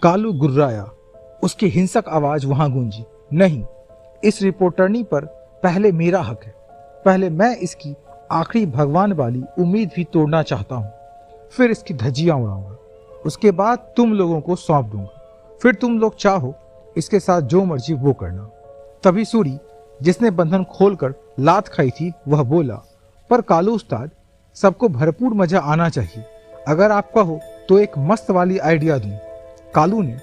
कालू गुर्राया। उसकी हिंसक आवाज वहां गूंजी। नहीं, इस रिपोर्टरनी पर पहले मेरा हक है। पहले मैं इसकी आखिरी भगवान वाली उम्मीद भी तोड़ना चाहता हूं, फिर इसकी धज्जियां उड़ाऊंगा। उसके बाद तुम लोगों को सौंप दूंगा, फिर तुम लोग चाहो इसके साथ जो मर्जी वो करना। तभी सूरी, जिसने बंधन खोलकर लात खाई थी, वह बोला, पर कालू उस्ताद, सबको भरपूर मजा आना चाहिए। अगर आप कहो तो एक मस्त वाली आइडिया दूं। कालू ने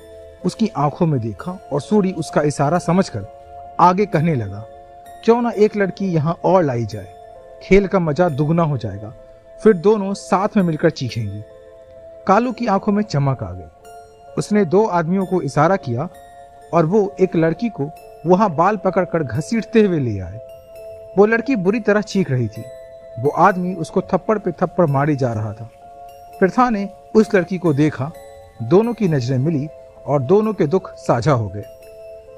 उसकी आंखों में देखा और सूरी उसका इशारा समझकर आगे कहने लगा, क्यों ना एक लड़की यहाँ और लाई जाए, खेल का मजा दुगना हो जाएगा, फिर दोनों साथ में मिलकर चीखेंगी। कालू की आंखों में चमक आ गई। उसने 2 आदमियों को इशारा किया और वो एक लड़की को वहां बाल पकड़कर घसीटते हुए ले आए। वो लड़की बुरी तरह चीख रही थी। वो आदमी उसको थप्पड़ पे थप्पड़ मारे जा रहा था। प्रथा ने उस लड़की को देखा, दोनों की नजरें मिली और दोनों के दुख साझा हो गए।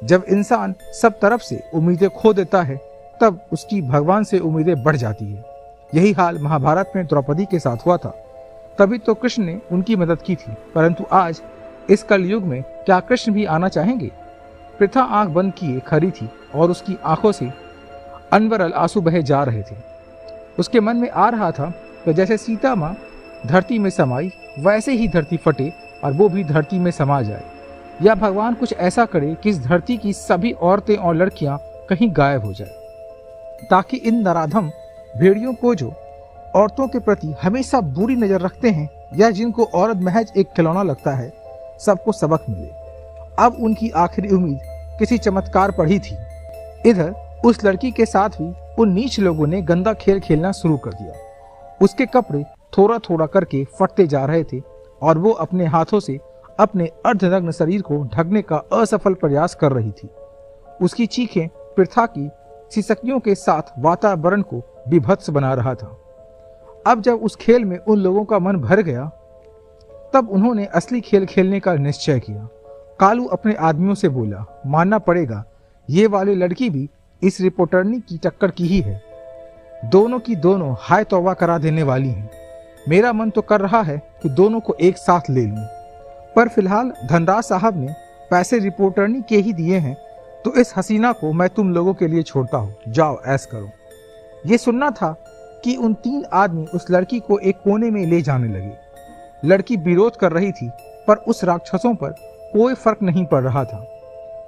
जब इंसान सब तरफ से उम्मीदें खो देता है, तब उसकी भगवान से उम्मीदें बढ़ जाती है। यही हाल महाभारत में द्रौपदी के साथ हुआ था। तभी तो कृष्ण ने उनकी मदद की थी, परंतु आज इस कलयुग में क्या कृष्ण भी आना चाहेंगे? प्रथा आंख बंद किए खड़ी थी और उसकी आंखों से अनवरल आंसू बहे जा रहे थे। उसके मन में आ रहा था कि जैसे सीता माँ धरती में समाई, वैसे ही धरती फटे और वो भी धरती में समा जाए, या भगवान कुछ ऐसा करे कि इस धरती की सभी औरतें और लड़कियां कहीं गायब हो जाए, ताकि इन नराधम भेड़ियों को जो औरतों के प्रति हमेशा बुरी नजर रखते हैं या जिनको औरत महज एक खिलौना लगता है, सबको सबक मिले। अब उनकी आखिरी उम्मीद किसी चमत्कार पर ही थी। इधर उस लड़की के साथ भी उन नीच लोगों ने गंदा खेल खेलना शुरू कर दिया। उसके कपड़े थोड़ा थोड़ा करके फटते जा रहे थे और वो अपने हाथों से अपने अर्धनग्न शरीर को ढकने का असफल प्रयास कर रही थी। उसकी चीखें प्रथा की सिसकियों के साथ वातावरण को विभत्स बना रहा था। अब जब उस खेल में उन लोगों का मन भर गया, तब उन्होंने असली खेल खेलने का निश्चय किया। कालू अपने आदमियों से बोला, मानना पड़ेगा, ये वाली लड़की भी इस रिपोर्टरनी की टक्कर की ही है। दोनों की दोनों हाय तौबा करा देने वाली हैं। मेरा मन तो कर रहा है कि दोनों को एक साथ ले लूं, पर फिलहाल धनराज साहब ने पैसे रिपोर्टरनी के ही दिए हैं, तो इस हसीना को मैं तुम लोगों के लिए छोड़ता हूं। जाओ ऐश करो। ये सुनना था कि उन 3 आदमी उस लड़की को एक कोने में ले जाने लगे। लड़की विरोध कर रही थी, पर उस राक्षसों पर कोई फर्क नहीं पड़ रहा था।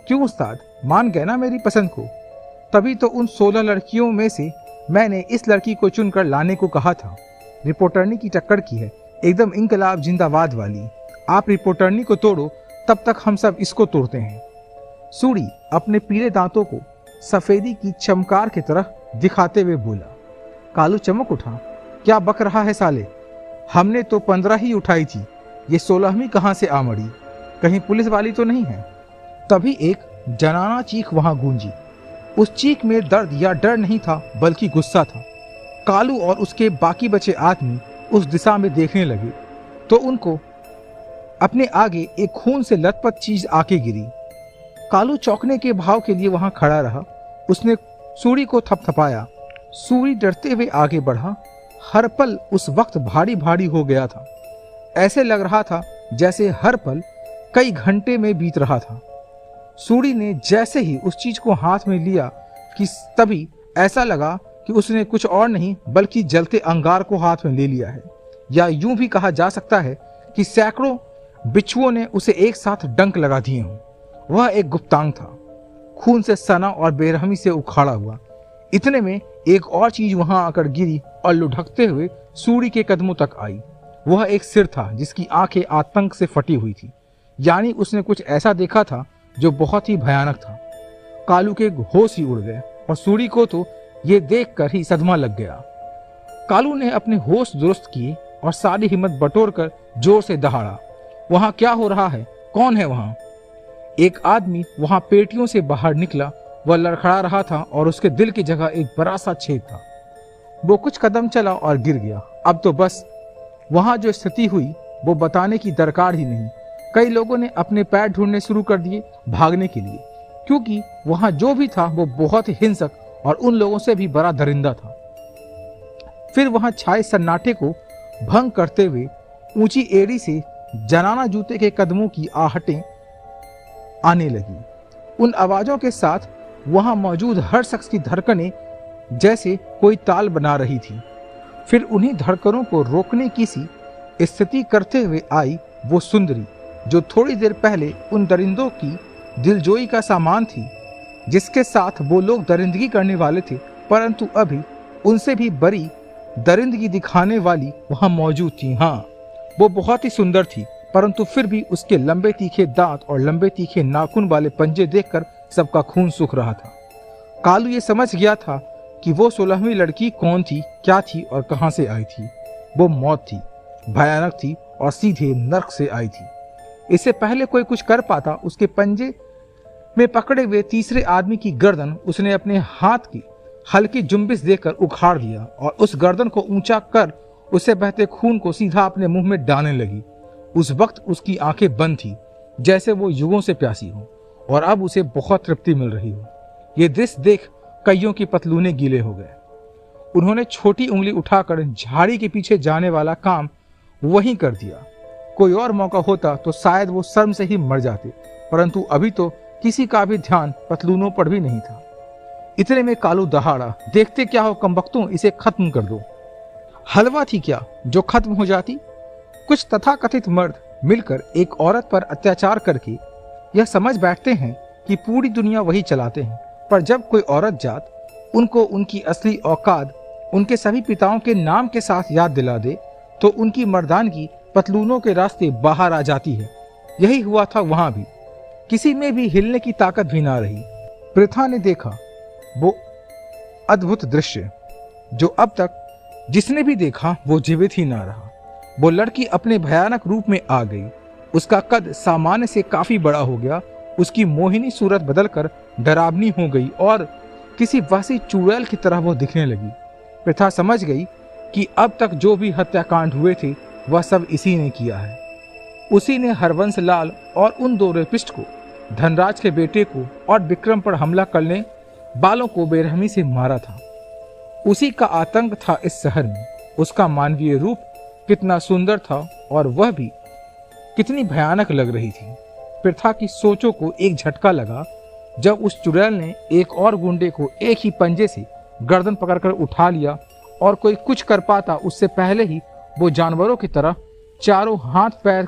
क्यों उस्ताद, मान गए ना मेरी पसंद को? तभी तो उन 16 लड़कियों में से मैंने इस लड़की को चुनकर लाने को कहा था। रिपोर्टरनी की टक्कर की है, एकदम इंकलाब जिंदाबाद वाली। आप रिपोर्टरनी को तोड़ो, तब तक हम सब इसको तोड़ते हैं। सूरी अपने पीले दांतों को सफेदी की चमकार की तरह दिखाते हुए बोला। कालू चमक उठा। क्या बक रहा है साले? हमने तो 15 ही उठाई थी, ये 16वीं कहां से आ मड़ी? कहीं पुलिस वाली तो नहीं है? तभी एक जनाना चीख वहां गूंजी। उस चीख में दर्द या डर नहीं था, बल्कि गुस्सा था। कालू और उसके बाकी बचे आदमी उस दिशा में देखने लगे तो उनको अपने आगे एक खून से लथपथ चीज आके गिरी। कालू चौंकने के भाव के लिए वहां खड़ा रहा। उसने सूरी को थपथपाया। सूरी डरते हुए आगे बढ़ा। हर पल उस वक्त भारी भारी हो गया था। ऐसे लग रहा था जैसे हर पल कई घंटे में बीत रहा था। सूरी ने जैसे ही उस चीज को हाथ में लिया कि तभी ऐसा लगा कि उसने कुछ और नहीं बल्कि जलते अंगार को हाथ में ले लिया है, या यूं भी कहा जा सकता है कि सैकड़ों बिच्छुओं ने उसे एक साथ डंक लगा दिए हों। वह एक गुप्तांग था, खून से सना और बेरहमी से उखाड़ा हुआ। इतने में एक और चीज वहां आकर गिरी और लुढ़कते हुए सूरी के कदमों तक आई। वह एक सिर था जिसकी आंखें आतंक से फटी हुई थी, यानी उसने कुछ ऐसा देखा था जो बहुत ही भयानक था। कालू के होश ही उड़ गए और सूरी को तो ये देखकर ही सदमा लग गया। कालू ने अपने होश दुरुस्त किए और सारी हिम्मत बटोरकर जोर से दहाड़ा। वहां क्या हो रहा है? कौन है वहां? एक आदमी वहां पेटियों से बाहर निकला। वह लड़खड़ा रहा था और उसके दिल की जगह एक बड़ा सा छेद था। वो कुछ कदम चला और गिर गया। अब तो बस वहां जो स्थिति हुई वो बताने की दरकार ही नहीं। कई लोगों ने अपने पैर ढूंढने शुरू कर दिए भागने के लिए, क्योंकि वहां जो भी था वो बहुत ही हिंसक और उन लोगों से भी बड़ा दरिंदा था। फिर वहां छाए सन्नाटे को भंग करते हुए ऊंची एड़ी से जनाना जूते के कदमों की आहटें आने लगी। उन आवाजों के साथ वहां मौजूद हर शख्स की धड़कनें जैसे कोई ताल बना रही थी। फिर उन्हीं धड़कनों को रोकने की सी स्थिति करते हुए आई वो सुंदरी जो थोड़ी देर पहले उन दरिंदों की दिलजोई का सामान थी, जिसके साथ वो लोग दरिंदगी करने वाले थे, परंतु अभी उनसे भी बड़ी दरिंदगी दिखाने वाली वहां मौजूद थी। हाँ, वो बहुत ही सुंदर थी, परंतु फिर भी उसके लंबे तीखे दांत और लंबे तीखे नाखून वाले पंजे देखकर सबका खून सूख रहा था। कालू ये समझ गया था कि वो 16वीं लड़की कौन थी, क्या थी और कहां से आई थी। वो मौत थी, भयानक थी और सीधे नर्क से आई थी। इससे पहले कोई कुछ कर पाता, उसके पंजे में पकड़े हुए तीसरे आदमी की गर्दन उसने अपने हाथ की हल्की जुम्बिश देकर उखाड़ दिया और उस गर्दन को ऊंचा कर उससे बहते खून को सीधा अपने मुंह में डालने लगी। उस वक्त उसकी आंखें बंद थी, जैसे वो युगों से प्यासी हो और अब उसे बहुत तृप्ति मिल रही हो। ये दृश्य देख कईयों की पतलूने गीले हो गए। उन्होंने छोटी उंगली उठाकर झाड़ी के पीछे जाने वाला काम वहीं कर दिया। कोई और मौका होता तो शायद वो शर्म से ही मर जाते, परंतु अभी तो किसी का भी ध्यान पतलूनों पर भी नहीं था। इतने में कालू दहाड़ा, देखते क्या हो कमबख्तों, इसे खत्म कर दो। हलवा थी क्या जो खत्म हो जाती? कुछ तथाकथित मर्द मिलकर एक औरत पर अत्याचार करके यह समझ बैठते हैं कि पूरी दुनिया वही चलाते हैं, पर जब कोई औरत जात उनको उनकी असली औकात उनके सभी पिताओं के नाम के साथ याद दिला दे तो उनकी मर्दानगी पतलूनों के रास्ते बाहर आ जाती है। यही हुआ था वहां भी। किसी में भी हिलने की ताकत भी ना रही। पृथा ने देखा वो अद्भुत दृश्य जो अब तक जिसने भी देखा वो जीवित ही ना रहा। वो लड़की अपने भयानक रूप में आ गई। उसका कद सामान्य से काफी बड़ा हो गया। उसकी मोहिनी सूरत बदलकर डरावनी हो गई और किसी वहशी चुड़ैल की तरह वो दिखने लगी। पृथा समझ गई कि अब तक जो भी हत्याकांड हुए थे वह सब इसी ने किया है। उसी ने हरवंश लाल और उन 2 रेपिस्ट को, धनराज के बेटे को और विक्रम पर हमला करने वालों को बेरहमी से मारा था। उसी का आतंक था इस शहर में। उसका मानवीय रूप कितना सुंदर था और वह भी कितनी भयानक लग रही थी। पृथा की सोचों को एक झटका लगा जब उस चुड़ैल ने एक और गुंडे को एक ही पंजे से गर्दन पकड़कर उठा लिया और कोई कुछ कर पाता उससे पहले ही वो जानवरों की तरह चारों हाथ पैर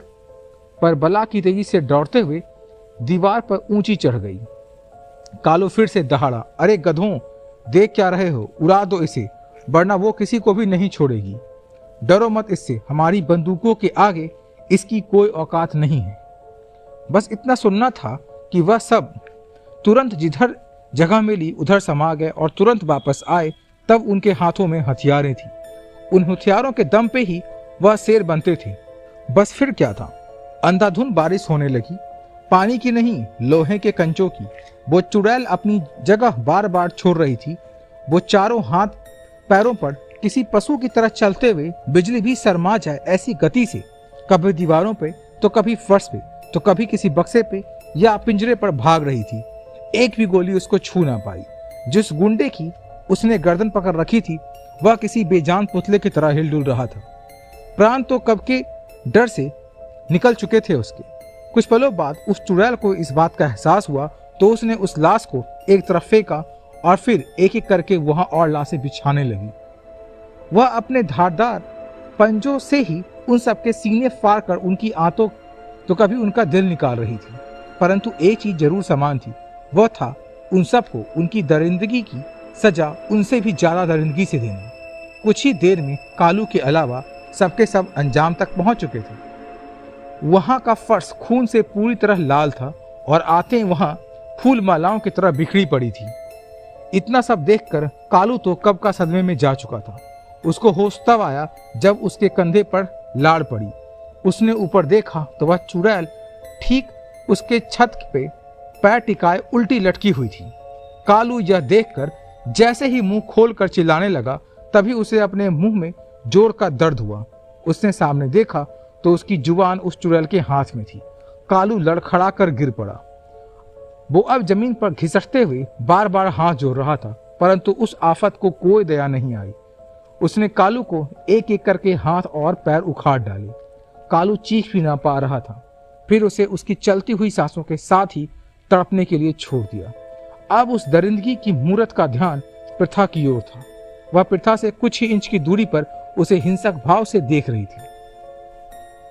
पर बला की तेजी से दौड़ते हुए दीवार पर ऊंची चढ़ गई। कालू फिर से दहाड़ा, अरे गधों, देख क्या रहे हो? उड़ा दो इसे, वरना वो किसी को भी नहीं छोड़ेगी। डरो मत इससे, हमारी बंदूकों के आगे इसकी कोई औकात नहीं है। बस इतना सुनना था कि वह सब तुरंत जिधर जगह मिली उधर समा गए और तुरंत वापस आए। तब उनके हाथों में हथियारें थी। उन हथियारों के दम पे ही वह शेर बनते थे। बस फिर क्या था? अंधाधुंध बारिश होने लगी, पानी की नहीं लोहे के कंचों की। वो चुड़ैल अपनी जगह बार बार छोड़ रही थी। वो चारों हाथ पैरों पर किसी पशु की तरह चलते हुए बिजली भी शर्मा जाए ऐसी गति से कभी दीवारों पे तो कभी फर्श पे तो कभी किसी बक्से पे या पिंजरे पर भाग रही थी। एक भी गोली उसको छू ना पाई। जिस गुंडे की उसने गर्दन पकड़ रखी थी वह किसी बेजान पुतले की तरह हिलडुल रहा था। प्राण तो कब के डर से निकल चुके थे उसके। कुछ पलों बाद उस चुड़ैल को इस बात का एहसास हुआ तो उसने उस लाश को एक तरफ फेंका और फिर एक एक करके वहां और लाशें बिछाने लगी। वह अपने धारदार पंजों से ही उन सबके सीने फाड़ कर उनकी आंतों तो कभी उनका दिल निकाल रही थी। परंतु एक चीज जरूर समान थी, वह था उन सबको उनकी दरिंदगी की सजा उनसे भी ज्यादा दरिंदगी से देना। कुछ ही देर में कालू के अलावा सबके सब अंजाम तक पहुंच चुके थे। वहां का फर्श खून से पूरी तरह लाल था और आते वहां फूल मालाओं की तरह बिखरी पड़ी थी। इतना सब देखकर कालू तो कब का सदमे में जा चुका था। उसको होश तब आया जब उसके कंधे पर लाड़ पड़ी। उसने ऊपर देखा तो वह चुड़ैल ठीक उसके छत पे पैर टिकाए उल्टी लटकी हुई थी। कालू यह देखकर जैसे ही मुंह खोलकर चिल्लाने लगा तभी उसे अपने मुंह में जोर का दर्द हुआ। उसने सामने देखा तो उसकी जुबान उस चुड़ैल के हाथ में थी। कालू लड़खड़ा कर गिर पड़ा। वो अब जमीन पर घिसटते हुए बार बार हाथ जोड़ रहा था, परंतु उस आफत को कोई दया नहीं आई। उसने कालू को एक एक करके हाथ और पैर उखाड़ डाले। कालू चीख भी ना पा रहा था। फिर उसे उसकी चलती हुई सांसों के साथ ही तड़पने के लिए छोड़ दिया। अब उस दरिंदगी की मूरत का ध्यान प्रथा की ओर था। वह प्रथा से कुछ ही इंच की दूरी पर उसे हिंसक भाव से देख रही थी।